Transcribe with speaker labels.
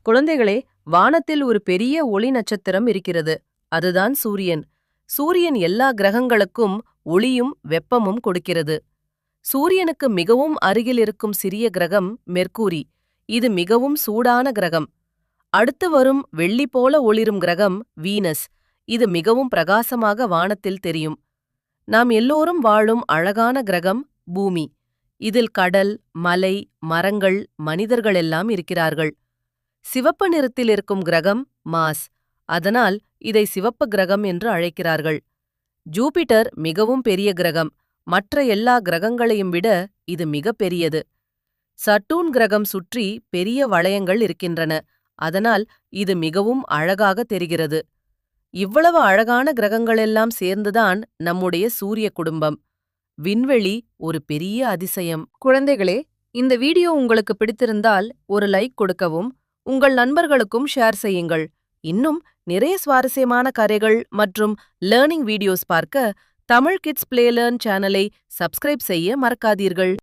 Speaker 1: குழந்தைகளே, வானத்தில் ஒரு பெரிய ஒளி நட்சத்திரம் இருக்கிறது. அதுதான் சூரியன். சூரியன் எல்லா கிரகங்களுக்கும் ஒளியும் வெப்பமும் கொடுக்கிறது. சூரியனுக்கு மிகவும் அருகில் இருக்கும் சிறிய கிரகம் மெர்க்கூரி. இது மிகவும் சூடான கிரகம். அடுத்து வரும் வெள்ளி போல ஒளிரும் கிரகம் வீனஸ். இது மிகவும் பிரகாசமாக வானத்தில் தெரியும். நாம் எல்லோரும் வாழும் அழகான கிரகம் பூமி. இதில் கடல், மலை, மரங்கள், மனிதர்கள் எல்லாம் இருக்கிறார்கள். சிவப்பு நிறத்தில் இருக்கும் கிரகம் மாஸ். அதனால் இதை சிவப்பு கிரகம் என்று அழைக்கிறார்கள். ஜூபிட்டர் மிகவும் பெரிய கிரகம். மற்ற எல்லா கிரகங்களையும் விட இது மிக பெரியது. சட்டூன் கிரகம் சுற்றி பெரிய வளையங்கள் இருக்கின்றன. அதனால் இது மிகவும் அழகாக தெரிகிறது. இவ்வளவு அழகான கிரகங்களெல்லாம் சேர்ந்துதான் நம்முடைய சூரிய குடும்பம். விண்வெளி ஒரு பெரிய அதிசயம். குழந்தைகளே, இந்த வீடியோ உங்களுக்கு பிடித்திருந்தால் ஒரு லைக் கொடுக்கவும், உங்கள் நண்பர்களுக்கும் ஷேர் செய்யுங்கள். இன்னும் நிறைய சுவாரஸ்யமான கதைகள் மற்றும் லேர்னிங் வீடியோஸ் பார்க்க தமிழ் கிட்ஸ் பிளே லேர்ன் சேனலை சப்ஸ்கிரைப் செய்ய மறக்காதீர்கள்.